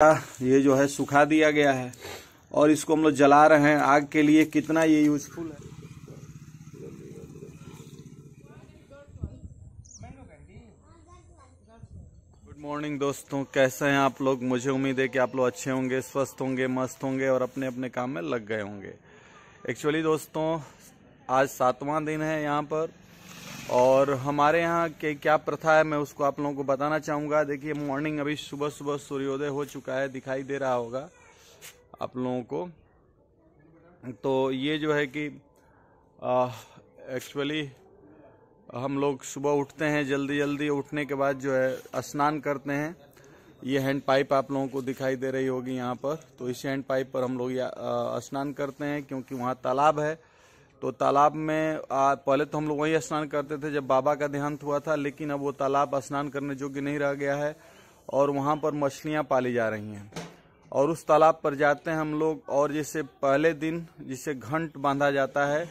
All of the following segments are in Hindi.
ये जो है सुखा दिया गया है और इसको हम लोग जला रहे हैं आग के लिए। कितना ये यूजफुल है। गुड मॉर्निंग दोस्तों, कैसे हैं आप लोग। मुझे उम्मीद है कि आप लोग अच्छे होंगे, स्वस्थ होंगे, मस्त होंगे और अपने अपने काम में लग गए होंगे। एक्चुअली दोस्तों आज 7वां दिन है यहाँ पर और हमारे यहाँ के क्या प्रथा है मैं उसको आप लोगों को बताना चाहूँगा। देखिए मॉर्निंग अभी सुबह सुबह सूर्योदय हो चुका है, दिखाई दे रहा होगा आप लोगों को। तो ये जो है कि एक्चुअली हम लोग सुबह उठते हैं, जल्दी जल्दी उठने के बाद जो है स्नान करते हैं। ये हैंड पाइप आप लोगों को दिखाई दे रही होगी यहाँ पर। तो इस हैंड पाइप पर हम लोग स्नान करते हैं क्योंकि वहाँ तालाब है। तो तालाब में पहले तो हम लोग वही स्नान करते थे जब बाबा का देहांत हुआ था, लेकिन अब वो तालाब स्नान करने योग्य नहीं रह गया है और वहाँ पर मछलियाँ पाली जा रही हैं। और उस तालाब पर जाते हैं हम लोग और जैसे पहले दिन जिसे घंट बांधा जाता है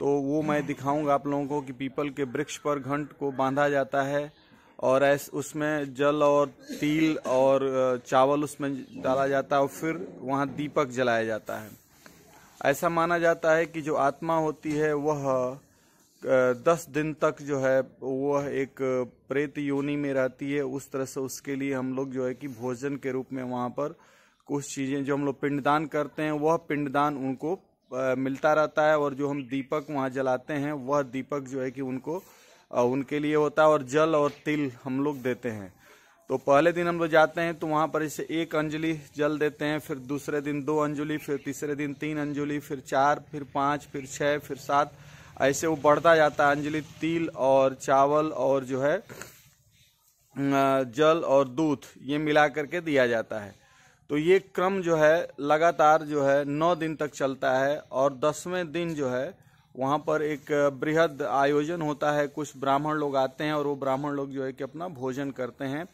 तो वो मैं दिखाऊंगा आप लोगों को कि पीपल के वृक्ष पर घंट को बांधा जाता है और उसमें जल और तिल और चावल उसमें डाला जाता है और फिर वहाँ दीपक जलाया जाता है। ऐसा माना जाता है कि जो आत्मा होती है वह 10 दिन तक जो है वह एक प्रेत योनि में रहती है। उस तरह से उसके लिए हम लोग जो है कि भोजन के रूप में वहाँ पर कुछ चीज़ें जो हम लोग पिंडदान करते हैं वह पिंडदान उनको मिलता रहता है। और जो हम दीपक वहाँ जलाते हैं वह दीपक जो है कि उनको उनके लिए होता है और जल और तिल हम लोग देते हैं। तो पहले दिन हम लोग जाते हैं तो वहाँ पर इसे 1 अंजलि जल देते हैं, फिर दूसरे दिन 2 अंजलि, फिर तीसरे दिन 3 अंजलि, फिर 4, फिर 5, फिर 6, फिर 7, ऐसे वो बढ़ता जाता है। अंजलि तिल और चावल और जो है जल और दूध ये मिला करके दिया जाता है। तो ये क्रम जो है लगातार जो है 9 दिन तक चलता है और 10वें दिन जो है वहाँ पर एक बृहद आयोजन होता है। कुछ ब्राह्मण लोग आते हैं और वो ब्राह्मण लोग जो है कि अपना भोजन करते हैं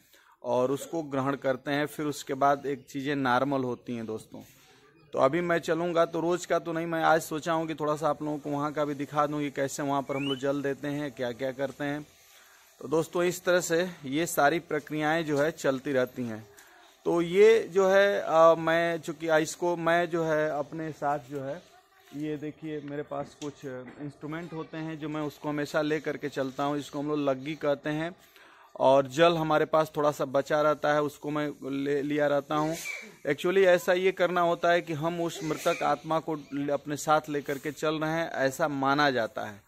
और उसको ग्रहण करते हैं। फिर उसके बाद एक चीज़ें नॉर्मल होती हैं दोस्तों। तो अभी मैं चलूँगा तो रोज़ का तो नहीं, मैं आज सोचा हूँ कि थोड़ा सा आप लोगों को वहाँ का भी दिखा दूँ कि कैसे वहाँ पर हम लोग जल देते हैं, क्या क्या करते हैं। तो दोस्तों इस तरह से ये सारी प्रक्रियाएँ जो है चलती रहती हैं। तो ये जो है मैं चूँकि इसको मैं जो है अपने साथ जो है ये देखिए मेरे पास कुछ इंस्ट्रूमेंट होते हैं जो मैं उसको हमेशा ले करके चलता हूँ। इसको हम लोग लग्गी कहते हैं। और जल हमारे पास थोड़ा सा बचा रहता है, उसको मैं लिया रहता हूँ। एक्चुअली ऐसा ये करना होता है कि हम उस मृतक आत्मा को अपने साथ लेकर के चल रहे हैं, ऐसा माना जाता है।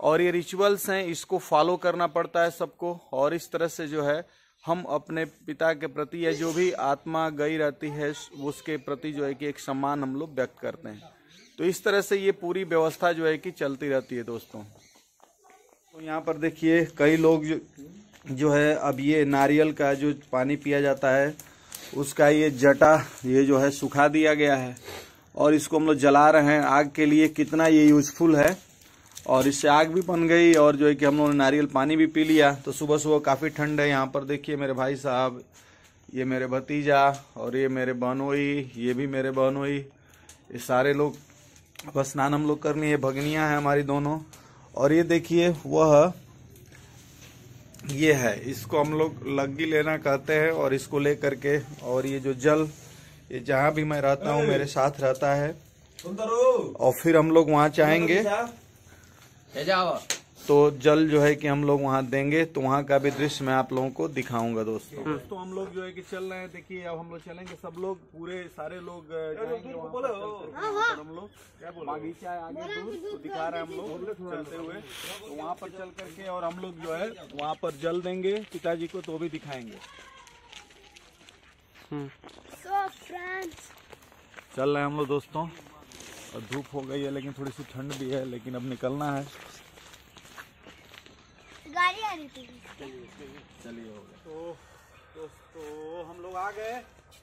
और ये रिचुअल्स हैं, इसको फॉलो करना पड़ता है सबको। और इस तरह से जो है हम अपने पिता के प्रति या जो भी आत्मा गई रहती है उसके प्रति जो है कि एक सम्मान हम लोग व्यक्त करते हैं। तो इस तरह से ये पूरी व्यवस्था जो है कि चलती रहती है दोस्तों। तो यहाँ पर देखिए कई लोग जो है अब ये नारियल का जो पानी पिया जाता है उसका ये जटा ये जो है सुखा दिया गया है और इसको हम लोग जला रहे हैं आग के लिए। कितना ये यूजफुल है और इससे आग भी बन गई और जो है कि हम लोगों ने नारियल पानी भी पी लिया। तो सुबह सुबह काफ़ी ठंड है। यहाँ पर देखिए मेरे भाई साहब, ये मेरे भतीजा और ये मेरे बहनोई, ये भी मेरे बहनोई, ये सारे लोग बस स्नान हम लोग करनी है। भगनियाँ हैं हमारी दोनों। और ये देखिए वह ये है, इसको हम लोग लग्गी लेना कहते हैं। और इसको ले करके और ये जो जल ये जहाँ भी मैं रहता हूँ मेरे साथ रहता है और फिर हम लोग वहाँ चाहेंगे तो जल जो है कि हम लोग वहाँ देंगे। तो वहाँ का भी दृश्य मैं आप लोगों को दिखाऊंगा दोस्तों। तो हम लोग जो है कि चल रहे हैं। देखिए अब हम लोग चलेंगे, सब लोग पूरे सारे लोग जाएंगे हम लोग बागीचा आगे दूर तो दिखा रहे हैं हम लोग चलते हुए। तो वहाँ पर चल करके और हम लोग जो है वहाँ पर जल देंगे पिताजी को, तो भी दिखाएंगे। चल रहे हैं हम लोग दोस्तों और धूप हो गई है लेकिन थोड़ी सी ठंड भी है, लेकिन अब निकलना है। गाड़ी आ रही थी। चलिए हो गया। तो दोस्तों हम लोग आ गए।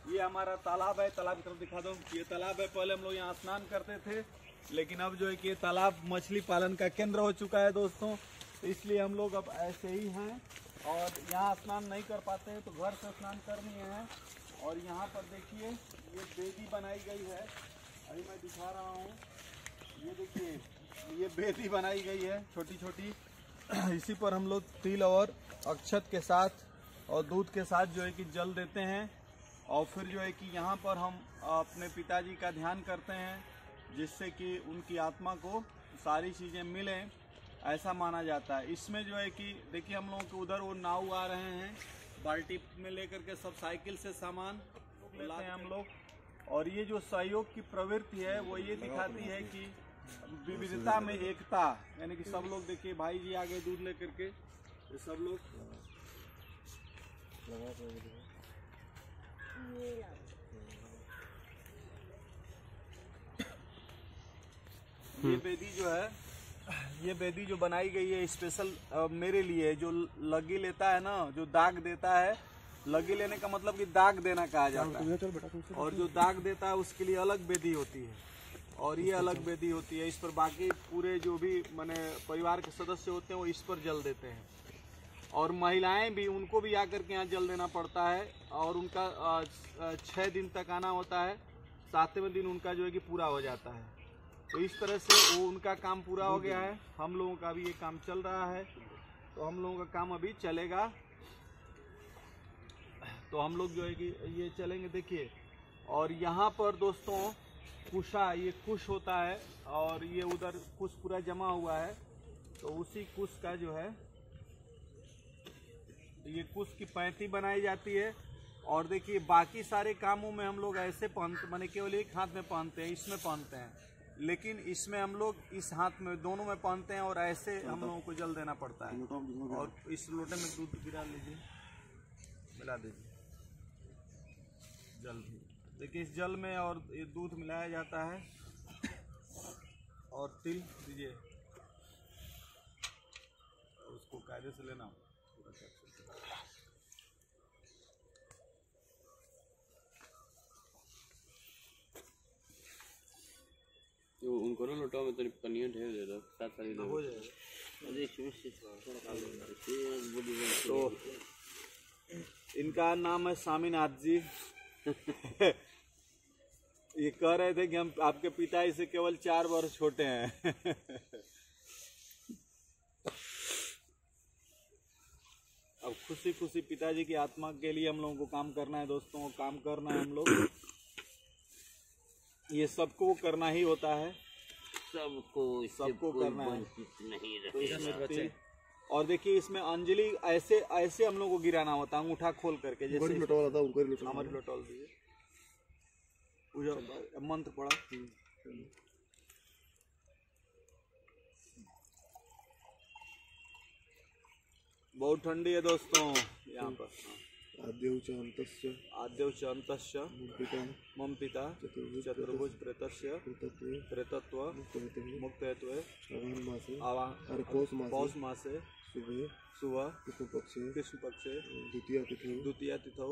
ये हमारा तालाब है, तालाब की तरफ दिखा दो। ये तालाब है, पहले हम लोग यहाँ स्नान करते थे लेकिन अब जो है कि ये तालाब मछली पालन का केंद्र हो चुका है दोस्तों। तो इसलिए हम लोग अब ऐसे ही हैं और यहाँ स्नान नहीं कर पाते हैं तो घर से स्नान करनी है। और यहाँ पर देखिए ये बेदी बनाई गई है, अभी मैं दिखा रहा हूँ। ये देखिए ये बेदी बनाई गई है छोटी छोटी। इसी पर हम लोग तिल और अक्षत के साथ और दूध के साथ जो है कि जल देते हैं और फिर जो है कि यहाँ पर हम अपने पिताजी का ध्यान करते हैं, जिससे कि उनकी आत्मा को सारी चीज़ें मिलें, ऐसा माना जाता है। इसमें जो है कि देखिए हम लोगों के उधर वो नाव आ रहे हैं, बाल्टी में लेकर के सब साइकिल से सामान लेते हैं हम लोग। और ये जो सहयोग की प्रवृत्ति है वो ये दिखाती है कि विविधता में एकता, यानी कि सब लोग देखिए भाई जी आगे दूध लेकर के, ये सब लोग ये बेदी जो है, ये बेदी जो बनाई गई है स्पेशल मेरे लिए, जो लगी लेता है ना, जो दाग देता है, लगी लेने का मतलब कि दाग देना कहा जाता है, और जो दाग देता है उसके लिए अलग बेदी होती है, और ये अलग बेदी होती है। इस पर बाकी पूरे जो भी माने परिवार के सदस्य होते हैं वो इस पर जल देते हैं, और महिलाएं भी, उनको भी आकर के यहाँ जल देना पड़ता है, और उनका 6 दिन तक आना होता है, 7वें दिन उनका जो है कि पूरा हो जाता है। तो इस तरह से वो उनका काम पूरा हो गया है, हम लोगों का भी ये काम चल रहा है, तो हम लोगों का काम अभी चलेगा। तो हम लोग जो है कि ये चलेंगे देखिए। और यहाँ पर दोस्तों कुशा, ये कुश होता है, और ये उधर कुश पूरा जमा हुआ है, तो उसी कुश का जो है ये कुश की पैंती बनाई जाती है। और देखिए बाकी सारे कामों में हम लोग ऐसे पहनते, माने केवल एक हाथ में पहनते हैं, इसमें पहनते हैं, लेकिन इसमें हम लोग इस हाथ में, दोनों में पहनते हैं, और ऐसे हम लोगों को जल देना पड़ता है। और इस लोटे में दूध गिरा लीजिए, मिला दीजिए जल भी, देखिए इस जल में और ये दूध मिलाया जाता है, और तिल दीजिए, उसको कायदे से लेना। तो उनको ना लोटा में तो पनिया ढेर दे दो, साथ साथ हो जाएगा। तो इनका नाम है स्वामीनाथ जी। ये कह रहे थे कि हम आपके पिताजी से केवल 4 वर्ष छोटे हैं। अब खुशी खुशी पिताजी की आत्मा के लिए हम लोगों को काम करना है दोस्तों, काम करना है हम लोग, ये सबको करना ही होता है, सबको करना है। तो इसमें और देखिए इसमें अंजलि ऐसे ऐसे हम लोग को गिराना होता है, अंगूठा खोल करके, जैसे हमारी लोटोल दीजिए, मंत्र पढ़ा। बहुत ठंडी है दोस्तों यहाँ पर। आद्यौ च अन्तस्य मम पिता चतुर्भुज प्रेतस्य प्रेतत्व मुक्तत्वे पौष मासे सुबह कृष्ण पक्षे द्वितीया तिथौ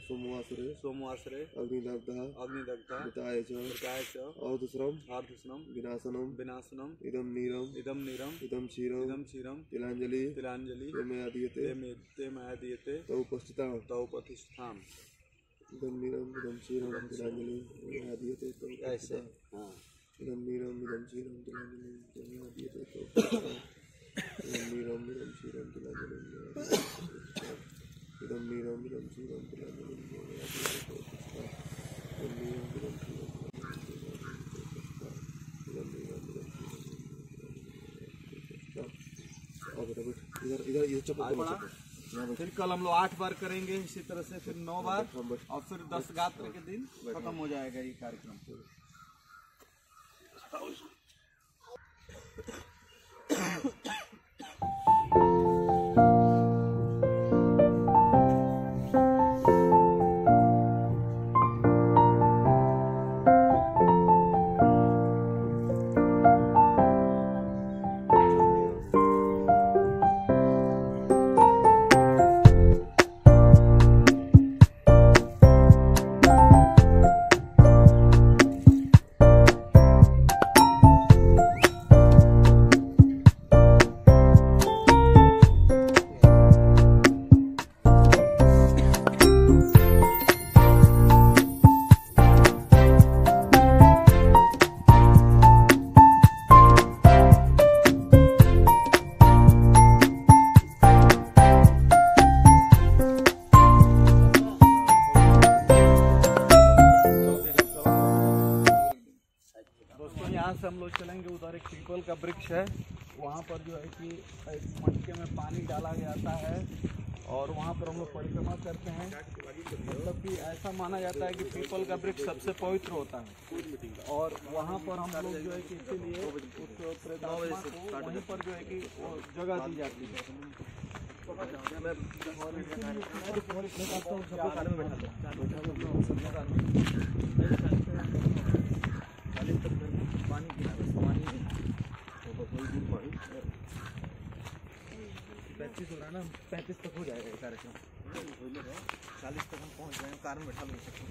सोमवासरे अग्निदग्धा अर्धश्रम विनाशनम इदम नीरम इदम क्षीरम तिलांजलि ते मया दीयते तौ उपतिष्ठाम। इदम नीरम इदम क्षीरम तिलांजलि मया दीयते तौ ऐसे। इदम नीरम इदम क्षीरम तिलांजलि मया दीयते तौ इदम नीरम इदम क्षीरम तिलांजलि इदम नीरम इदम क्षीरम तिलांजलि मया दीयते तौ इदम नीरम इदम क्षीरम इधर चप्पल। फिर कल हम लोग 8 बार करेंगे इसी तरह से, फिर 9 बार, और फिर 10 गात्र के दिन खत्म हो जाएगा ये कार्यक्रम। से हम लोग चलेंगे, उधर एक पीपल का वृक्ष है, वहाँ पर जो है कि एक मटके में पानी डाला जाता है और वहाँ पर हम लोग परिक्रमा करते हैं। मतलब कि ऐसा माना जाता है कि पीपल का वृक्ष सबसे पवित्र होता है और वहाँ पर हम लोग जो है कि इसीलिए उस प्रेतात्मा को वहीं पर जो है कि वो जगह दी जाती है। हो रहा है ना, 35 तक हो जाएगा ये कार्यक्रम। 40 तक हम पहुंच जाएंगे, कार में बैठा ले सकते।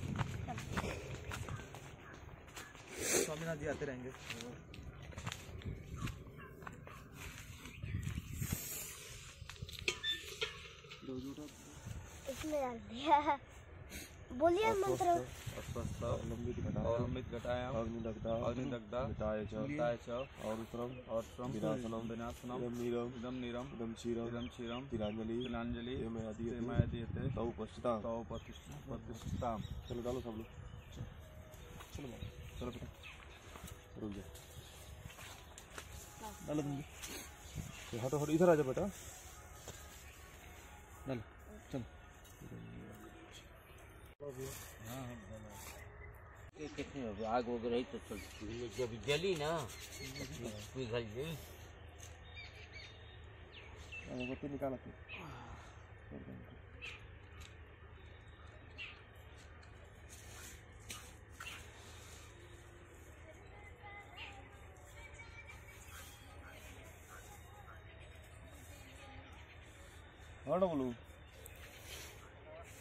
स्वामीनाथ जी आते रहेंगे। इसमें डाल दिया। बोलिए मंत्र। अवलंबित घटाया अग्निदग्धा मिटाय च और श्रम विनाशनम इदम नीरम क्षीरम तिलांजलि मया दीयते तव प्रतिष्ठाम। चलो डालो सब लोग, चलो बेटा रुक जा, डालो तुम भी। हटो इधर आ जा बेटा, डालो चलो। कितनी हो गई आग वगैरह ही तो जब जली ना पिघल गई। बत्ती निकाला तू। हाँ डबलू,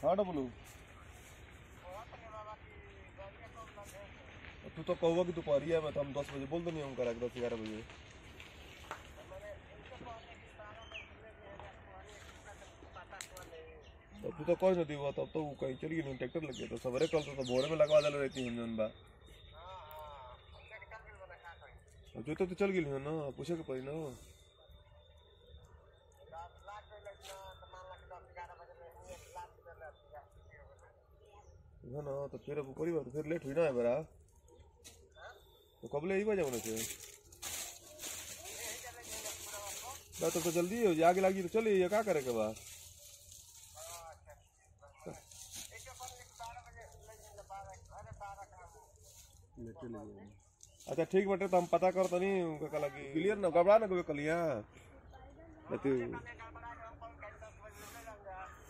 हाँ डबलू, तू तो कहोगा कि तू पारी है, मैं तो हम 10 बजे बोल दो, नहीं हम करा 10-11 बजे। तू तो कोई नहीं हुआ, तब तो कहीं चली गई, ट्रैक्टर लग गया तो सवेरे कल तो भोरे में लगवा दे रहती है जन बा जो तो चल गई ना, पूछे के पड़ी ना। ना तो फिर परिवार तो फिर लेट हुई ना है बरा, तो कब ले ही बजा होने से बात तो जल्दी हो आगे लगी तो चलिए, ये क्या करे के बाद। अच्छा ठीक बेटे, तो हम पता कर तो नहीं कल क्लियर ना, घबरा ना कोई कल यहाँ।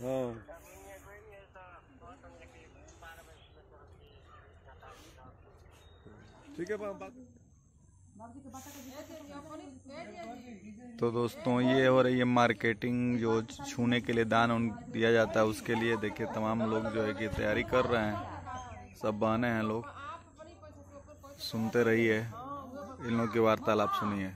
हाँ ठीक है बात। तो दोस्तों ये हो रही है मार्केटिंग, जो छूने के लिए दान दिया जाता है उसके लिए। देखिए तमाम लोग जो है कि तैयारी कर रहे हैं, सब बहने हैं लोग। सुनते रहिए, इन लोगों की वार्तालाप सुनिए।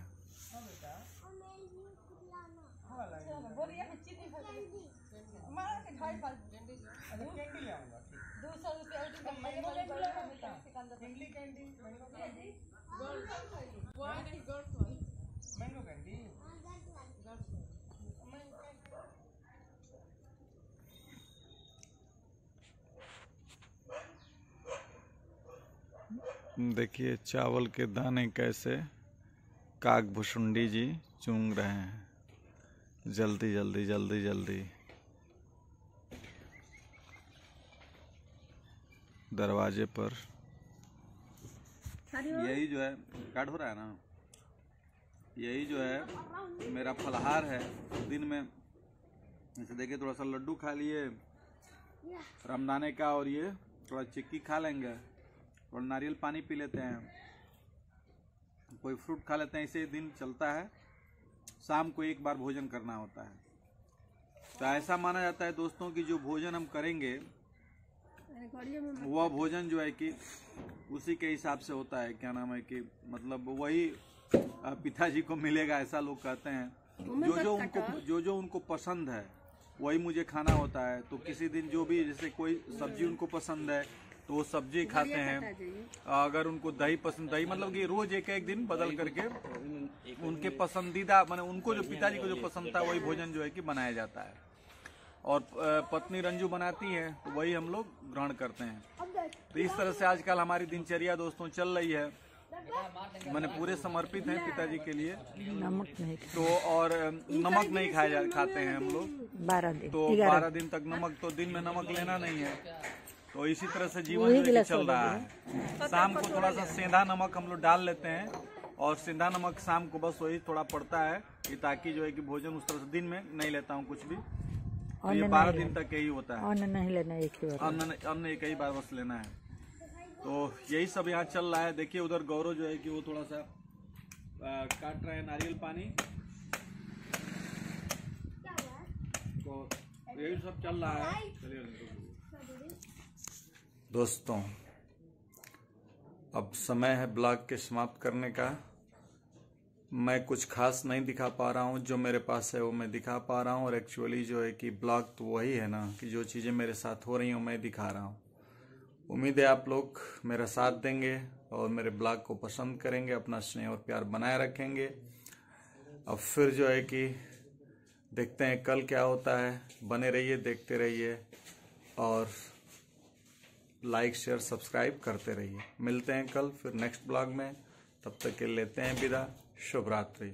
देखिए चावल के दाने कैसे काकभुसुंडी जी चुंग रहे हैं, जल्दी जल्दी जल्दी जल्दी। दरवाजे पर यही जो है काट हो रहा है ना, यही जो है मेरा फलहार है दिन में। जैसे देखिए थोड़ा सा लड्डू खा लिए रामदाने का, और ये थोड़ा चिक्की खा लेंगे और नारियल पानी पी लेते हैं, कोई फ्रूट खा लेते हैं। इसे दिन चलता है, शाम को एक बार भोजन करना होता है। तो ऐसा माना जाता है दोस्तों कि जो भोजन हम करेंगे वह भोजन जो है कि उसी के हिसाब से होता है। क्या नाम है कि मतलब वही पिताजी को मिलेगा, ऐसा लोग कहते हैं। जो जो उनको पसंद है वही मुझे खाना होता है। तो किसी दिन जो भी, जैसे कोई सब्जी उनको पसंद है तो वो सब्जी खाते हैं। अगर उनको दही पसंद, दही मतलब कि रोज एक एक दिन बदल करके उनके पसंदीदा, माने उनको जो पिताजी को जो पसंद था वही भोजन जो है कि बनाया जाता है। और पत्नी रंजू बनाती है तो वही हम लोग ग्रहण करते हैं। तो इस तरह से आजकल हमारी दिनचर्या दोस्तों चल रही है। मैंने पूरे समर्पित हैं पिताजी के लिए। नमक नहीं तो और नमक नहीं खाते हैं हम लोग। 12 दिन तो 12 दिन तक नमक, तो दिन में नमक लेना नहीं है। तो इसी तरह से जीवन जो है चल रहा है। शाम को थोड़ा सा सेंधा नमक हम लोग डाल लेते हैं, और सेंधा नमक शाम को बस वही थोड़ा पड़ता है कि ताकि जो है कि भोजन उस तरह से दिन में नहीं लेता हूँ कुछ भी। तो ये 12 दिन तक यही होता है। अन्न नहीं लेना, एक ही बार अन्न एक ही बार बस लेना है। तो यही सब यहाँ चल रहा है। देखिए उधर गौरव जो है कि वो थोड़ा सा काट रहे हैं नारियल पानी। तो यही सब चल रहा है। दोस्तों, अब समय है ब्लॉग के समाप्त करने का। मैं कुछ खास नहीं दिखा पा रहा हूँ, जो मेरे पास है वो मैं दिखा पा रहा हूँ। और एक्चुअली जो है कि ब्लॉग तो वही है ना, कि जो चीज़ें मेरे साथ हो रही हैं मैं दिखा रहा हूँ। उम्मीद है आप लोग मेरा साथ देंगे और मेरे ब्लॉग को पसंद करेंगे, अपना स्नेह और प्यार बनाए रखेंगे। अब फिर जो है कि देखते हैं कल क्या होता है। बने रहिए, देखते रहिए और लाइक शेयर सब्सक्राइब करते रहिए। मिलते हैं कल फिर नेक्स्ट ब्लॉग में। तब तक के लेते हैं विदा। शुभ रात्रि।